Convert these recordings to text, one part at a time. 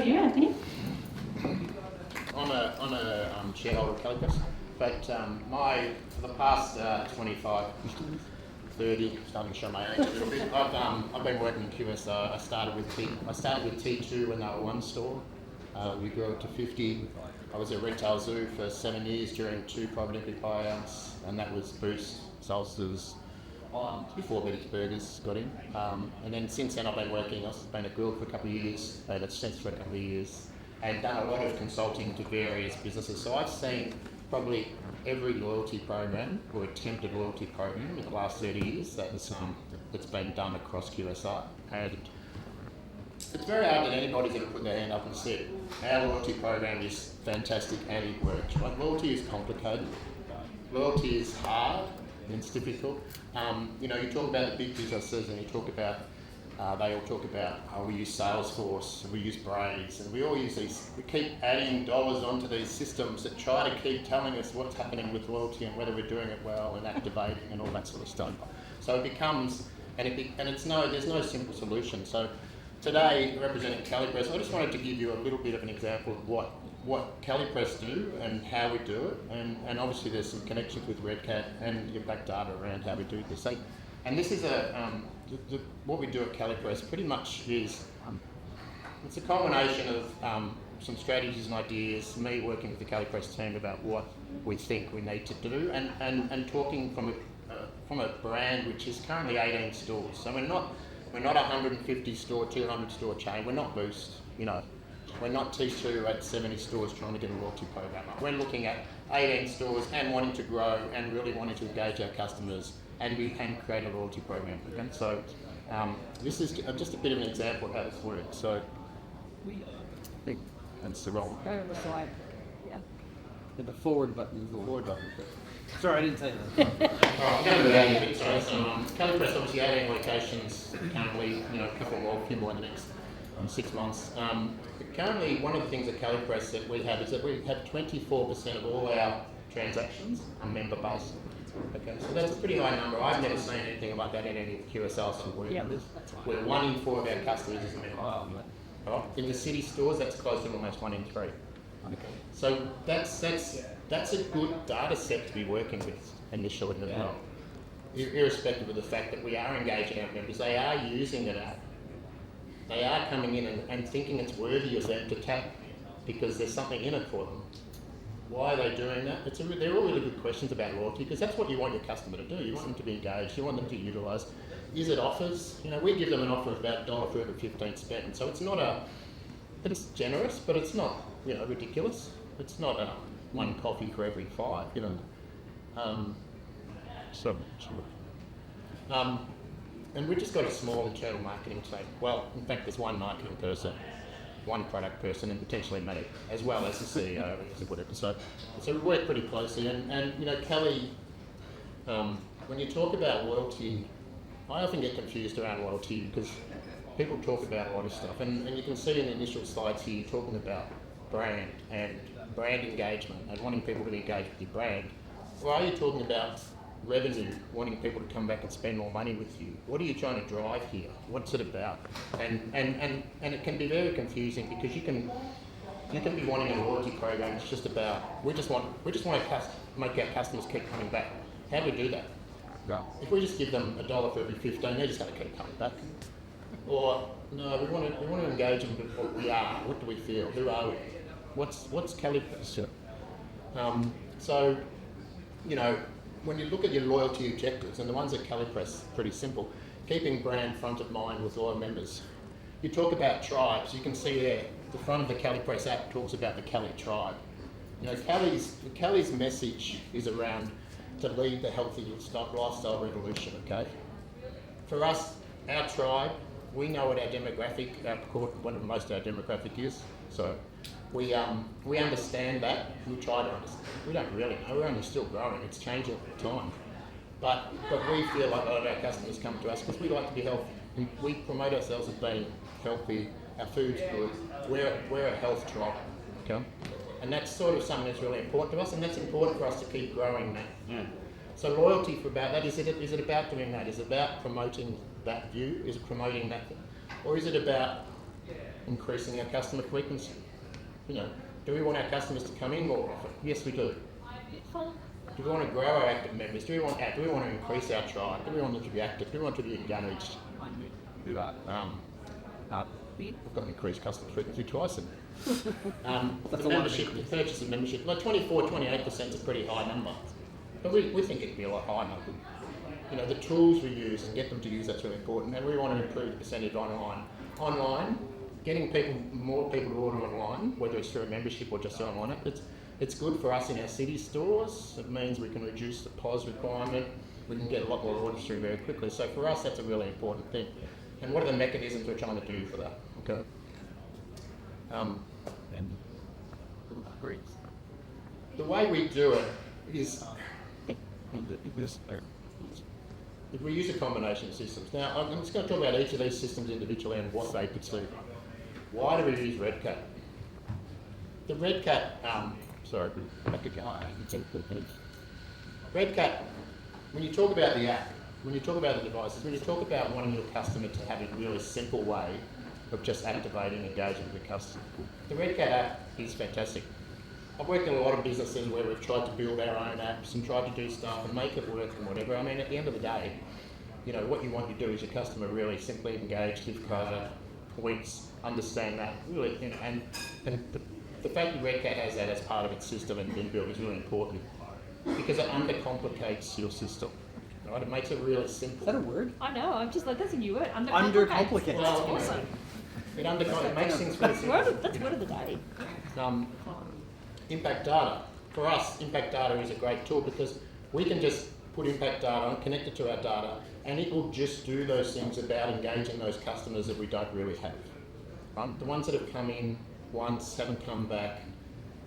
to you, Anthony. I'm a shareholder of CaliPress. But for the past 25, 30, starting to show my age a little bit, I've been working in QSR. I started with T2 when they were one store. We grew it to 50. I was at Retail Zoo for 7 years during 2 private equity buyouts, and that was Boost, Salsas, before Betty's Burgers got in. And then since then I've been working, I've been at Grill for a couple of years, at Sense for a couple of years, and done a lot of consulting to various businesses. So I've seen probably every loyalty program or attempted loyalty program in the last 30 years that's been done across QSR. And it's very hard that anybody's going to put their hand up and say, our loyalty program is fantastic and it works. Like, loyalty is complicated. Loyalty is hard and it's difficult. You talk about the big businesses and you talk about, they all talk about, we use Salesforce, and we use Braze, and we all use these, we keep adding dollars onto these systems that try to keep telling us what's happening with loyalty and whether we're doing it well and activating and all that sort of stuff. So it becomes, there's no simple solution. So today, representing CaliPress, I just wanted to give you a little bit of an example of what CaliPress do and how we do it, and obviously there's some connections with Redcat and your back data around how we do this. So, and this is what we do at CaliPress pretty much is, it's a combination of some strategies and ideas, me working with the CaliPress team about what we think we need to do, and talking from a brand which is currently 18 stores. So we're not a 150 store, 200 store chain. We're not Boost, We're not T2 at 70 stores trying to get a loyalty program up. We're looking at 18 stores and wanting to grow and really wanting to engage our customers and create a loyalty program. Okay? So this is just a bit of an example of how this works. So I think that's the wrong. Go to the slide. Yeah. The forward button is the Forward button. Sorry, I didn't say that. I'm going to go down a bit. Sorry. So CaliPress obviously 18 locations currently. A couple more, a few more in the next 6 months. Currently, one of the things at CaliPress that we have is that we have 24% of all our transactions are member-based. Okay, so that's a pretty high number. I've never seen anything like that in any QSR store. Yep. Where 1 in 4 of our customers is a member. Right? In the city stores, that's close to almost 1 in 3. Okay. So that's a good data set to be working with initially as well. Irrespective of the fact that we are engaging our members, they are using the app. They are coming in and thinking it's worthy of them to tap because there's something in it for them. Why are they doing that? They're all really good questions about loyalty because that's what you want your customer to do. You want them to be engaged. You want them to utilise. Is it offers? We give them an offer of about $1 for every 15 spent. So it's generous, but it's not ridiculous. It's not a 1 coffee for every 5. And we've just got a small internal marketing team. Well, in fact, there's 1 marketing person, 1 product person, and potentially me, as well as the CEO, or whatever. So we work pretty closely. And Kelly, when you talk about loyalty, I often get confused around loyalty because people talk about a lot of stuff. And you can see in the initial slides here, you're talking about brand and brand engagement and wanting people to be engaged with your brand. Why are you talking about revenue, wanting people to come back and spend more money with you? What are you trying to drive here? What's it about? And it can be very confusing because you can be wanting a loyalty program that's just about we just want to make our customers keep coming back. How do we do that? Yeah. If we just give them $1 for every 15, they're just going to keep coming back. Or no, we want to engage them with what we are. What do we feel? Who are we? What's CaliPress? So when you look at your loyalty objectives, and the ones at CaliPress are pretty simple, keeping brand front of mind with loyal members. You talk about tribes, you can see there, the front of the CaliPress app talks about the Cali tribe. Cali's message is around to lead the healthy lifestyle revolution, okay? For us, our tribe, we know what our demographic, what most of our demographic is, so we understand that. We try to understand. We don't really know. We're only still growing. It's changing all the time. But we feel like a lot of our customers come to us because we like to be healthy. We promote ourselves as being healthy. Our food's good. We're a health tribe. Okay. And that's sort of something that's really important to us, and that's important for us to keep growing that. Yeah. So loyalty for about that, is it about doing that? Is it about promoting that view? Is it promoting that? Or is it about increasing our customer frequency. You know, do we want our customers to come in more often? Yes, we do. Do we want to grow our active members? Do we want to increase our tribe? Do we want them to be active? Do we want them to be engaged? We've got increased customer frequency twice. And the membership, the purchase of membership, like 28% is a pretty high number. But we think it'd be a lot higher. You know, the tools we use and get them to use, that's really important. And we want to improve the percentage online. Online, getting more people to order online, whether it's through a membership or just online, it's good for us in our city stores. It means we can reduce the POS requirement. We can get a lot more orders through very quickly. So for us, that's a really important thing. And what are the mechanisms we're trying to do for that? Okay. The way we do it is if we use a combination of systems. Now, I'm just going to talk about each of these systems individually and what they could see. Why do we use Redcat? The Redcat, Redcat, when you talk about the app, when you talk about the devices, when you talk about wanting your customer to have a really simple way of just activating engagement with the customer, the Redcat app is fantastic. I've worked in a lot of businesses where we've tried to build our own apps and tried to do stuff and make it work and whatever. I mean, at the end of the day, you know, what you want to do is your customer really simply engage, give quota, points, understand that, really, you know, and the fact that Redcat has that as part of its system and inbuilt is really important because it undercomplicates your system. Right? It makes it really simple. Is that a word? I know, I'm just like, that's a new word. Undercomplicate. That's Well, awesome. It makes things really simple. That's word of the day. Impact data. For us, impact data is a great tool because we can just put impact data on, connect it to our data, and it will just do those things about engaging those customers that we don't really have. Right? The ones that have come in once, haven't come back.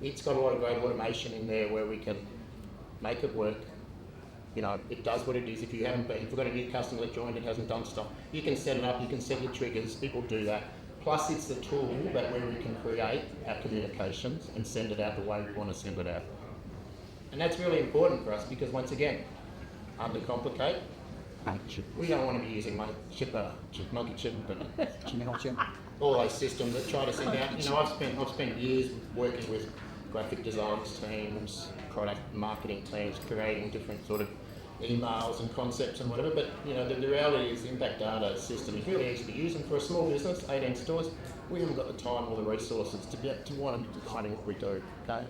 It's got a lot of great automation in there where we can make it work. You know, it does what it is. If you've got a new customer that joined and hasn't done stuff, you can set it up, you can set your triggers, it will do that. Plus it's the tool that where we can create our communications and send it out the way we want to send it out. And that's really important for us because once again, undercomplicate. We don't want to be using monkey chip, all those systems that try to send out. You know, I've spent years working with graphic designs teams, product marketing teams, creating different sort of emails and concepts and whatever. But you know, the reality is, the impact data system is really easy to use, and for a small business, 18 stores, we haven't got the time or the resources to want to do what we do. Okay.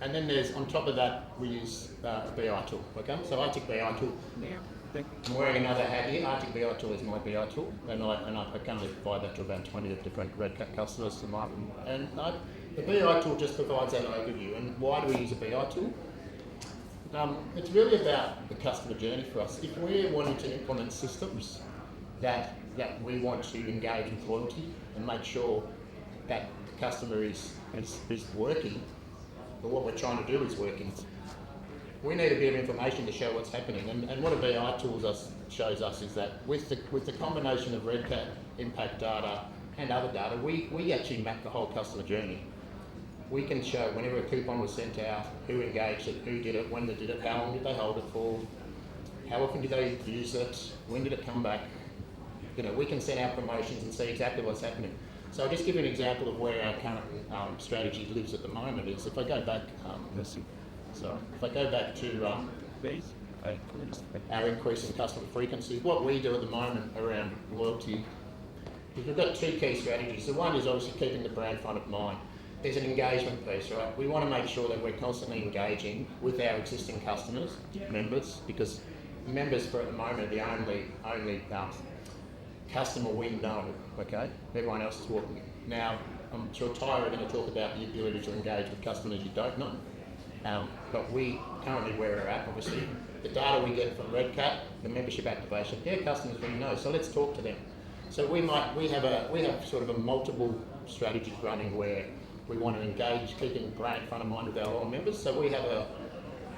And then there's, on top of that, we use a BI tool, okay? So Arctic BI tool. I'm wearing another hat here. Arctic BI tool is my BI tool, and I currently provide that to about 20 of different Redcat customers. And the BI tool just provides that overview. And why do we use a BI tool? It's really about the customer journey for us. If we're wanting to implement systems that we want to engage with loyalty and make sure that the customer is working, but what we're trying to do is working, we need a bit of information to show what's happening. And what a BI tool shows us is that with the combination of Redcat, impact data, and other data, we actually map the whole customer journey. We can show whenever a coupon was sent out, who engaged it, who did it, when they did it, how long did they hold it for, how often did they use it, when did it come back. You know, we can send out promotions and see exactly what's happening. So I'll just give you an example of where our current strategy lives at the moment. Is if I go back, if I go back to our increase in customer frequency, what we do at the moment around loyalty is we've got two key strategies. The one is obviously keeping the brand front of mind. There's an engagement piece, right? We want to make sure that we're constantly engaging with our existing customers, members, because members for at the moment are the only customer we know, okay? Everyone else is walking. Now, I'm sure Tyra are going to talk about the ability to engage with customers you don't know. But we currently, where we're at, obviously, the data we get from Redcat, the membership activation, they're customers we know, so let's talk to them. So we have sort of a multiple strategies running where we want to engage, keeping brand front of mind with our loyal members. So we have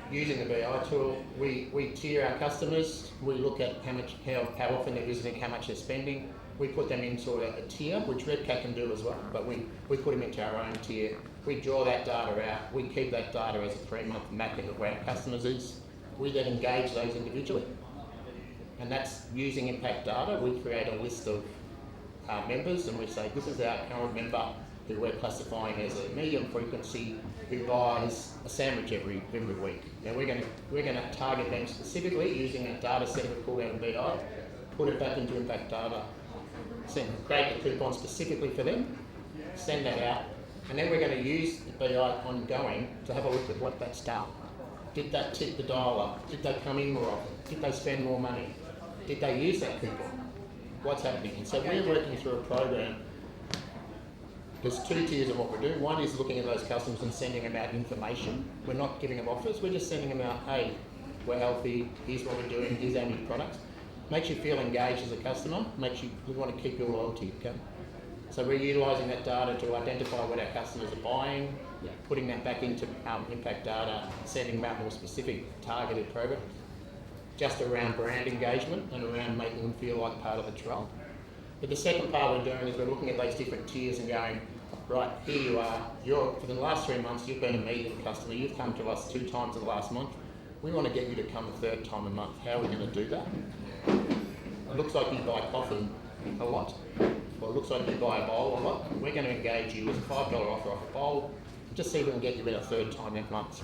using the BI tool, we tier our customers, we look at how often they're visiting, how much they're spending. We put them into a tier, which Redcat can do as well, but we put them into our own tier. We draw that data out, we keep that data as a 3-month mapping of where our customers is. We then engage those individually. And that's using impact data. We create a list of our members, and we say this is our current member who we're classifying as a medium frequency who buys a sandwich every week. Now we're going to target them specifically using a data set we call out of BI, put it back into impact data, create a coupon specifically for them, send that out, and then we're going to use the BI ongoing to have a look at what that's done. Did that tip the dial up? Did they come in more often? Did they spend more money? Did they use that coupon? What's happening? And so we're working through a program. There's 2 tiers of what we're doing. One is looking at those customers and sending them out information. We're not giving them offers, we're just sending them out, hey, we're healthy, here's what we're doing, here's our new products. Makes you feel engaged as a customer, we want to keep your loyalty, okay? So we're utilising that data to identify what our customers are buying, putting that back into impact data, sending them out more specific targeted programs, just around brand engagement and around making them feel like part of the trial. But the second part we're doing is we're looking at those different tiers and going, right, here you are, for the last 3 months you've been a medium customer, you've come to us 2 times in the last month, we want to get you to come a 3rd time a month. How are we going to do that? It looks like you buy coffee a lot, or it looks like you buy a bowl a lot. We're going to engage you with a $5 offer off a bowl, just see if we can get you in a 3rd time that month.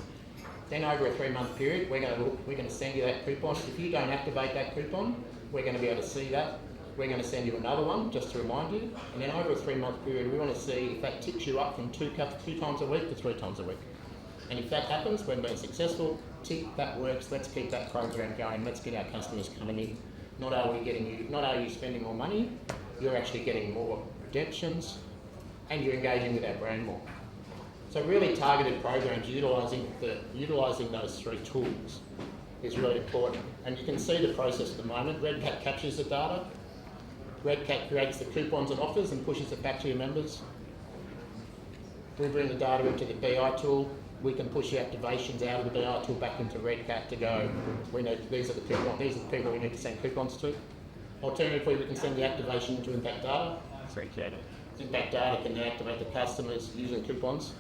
Then over a 3-month period, we're going to send you that coupon. If you don't activate that coupon, we're going to be able to see that. We're going to send you another one just to remind you. And then over a 3-month period, we want to see if that tips you up from 2 times a week to 3 times a week. And if that happens, we've been successful, tick, that works, let's keep that program going, let's get our customers coming in. Not are you spending more money, you're actually getting more redemptions, and you're engaging with our brand more. So really targeted programs utilising those 3 tools is really important. And you can see the process at the moment. Redcat captures the data. Redcat creates the coupons and offers and pushes it back to your members. We bring the data into the BI tool. We can push the activations out of the BI tool back into Redcat to go, we know these are the people we need to send coupons to. Alternatively, we can send the activation into impact data. Impact data can activate the customers using coupons.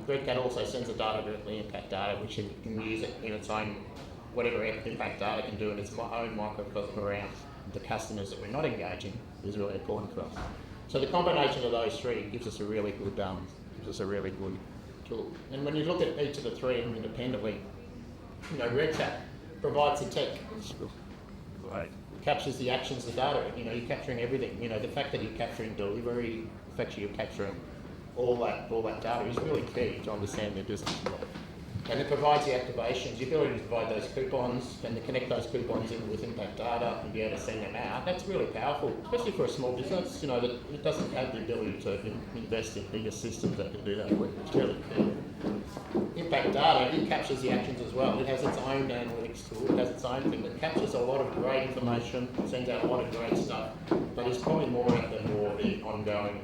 Redcat also sends the data directly in impact data, which it can use it in its own, whatever impact data can do in its own microcosm around the customers that we're not engaging is really important for us. So the combination of those 3 gives us a really good tool. And when you look at each of the 3 independently, Redcat provides the tech, captures the actions, the data. You're capturing everything. The fact that you're capturing delivery, the fact that you're capturing all that data is really key to understand their business. And it provides the activations, the ability to provide those coupons and to connect those coupons in with impact data and be able to send them out. That's really powerful, especially for a small business, that it doesn't have the ability to invest in bigger systems that can do that work. It's really key. Impact data, it captures the actions as well. It has its own analytics tool, it has its own thing that captures a lot of great information, sends out a lot of great stuff, but it's probably more out than more the ongoing,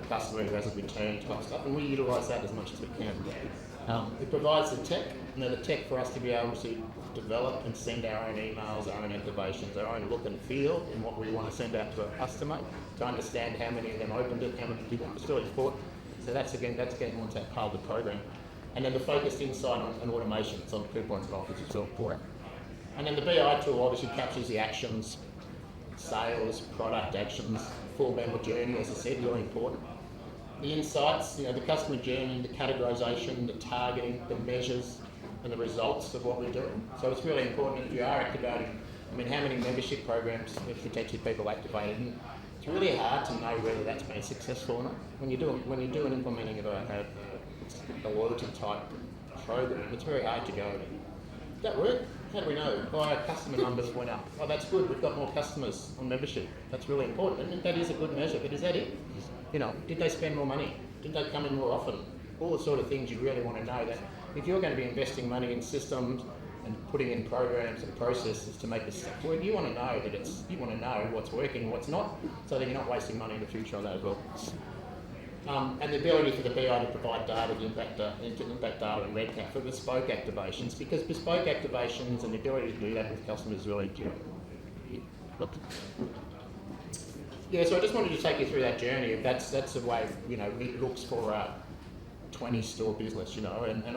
customer who hasn't returned type stuff, and we utilise that as much as we can. It provides the tech, the tech for us to be able to develop and send our own emails, our own activations, our own look and feel in what we want to send out to a customer, to understand how many of them opened it, how many people still bought. So that's getting onto that part of the program. And then the focused insight and automations on coupons and offers is so important. And then the BI tool obviously captures the actions, sales, product actions, full member journey, as I said, really important. The insights, the customer journey, the categorisation, the targeting, the measures, and the results of what we're doing. So it's really important if you are activating, how many membership programs have potentially people activated? And it's really hard to know whether that's been successful or not. When you're doing implementing a loyalty type program, it's very hard to go, did that work? How do we know? Our customer numbers went up. Oh, that's good, we've got more customers on membership. That's really important, and that is a good measure, but is that it? Did they spend more money? Did they come in more often? All the sort of things you really want to know, that if you're going to be investing money in systems and putting in programs and processes to make this stuff work, you want to know you want to know what's working and what's not, so that you're not wasting money in the future on that as well. And the ability for the BI to provide data into impact data and Redcat for bespoke activations, because bespoke activations and the ability to do that with customers is really key. Yeah, so I just wanted to take you through that journey. That's the way it looks for a 20-store business, and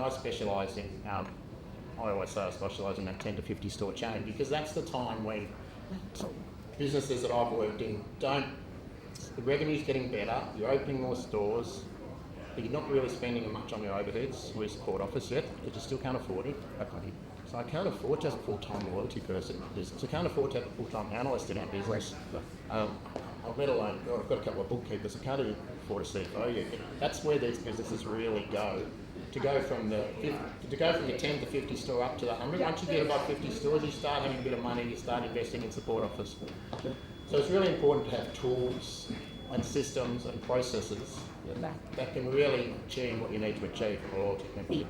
I specialise in. I always say I specialise in that 10 to 50 store chain, because that's the time when businesses that I've worked in don't the revenue's getting better, you're opening more stores, but you're not really spending much on your overheads or your support office yet, because you still can't afford it. Okay. So I can't afford to have a full-time loyalty person in business. I can't afford to have a full-time analyst in our business. Let alone, I've got a couple of bookkeepers. I can't even afford a CFO yet. That's where these businesses really go. To go from the 10 to 50 store up to the 100. Once you get above 50 stores, you start having a bit of money. You start investing in support office. So it's really important to have tools and systems and processes that can really achieve what you need to achieve for loyalty.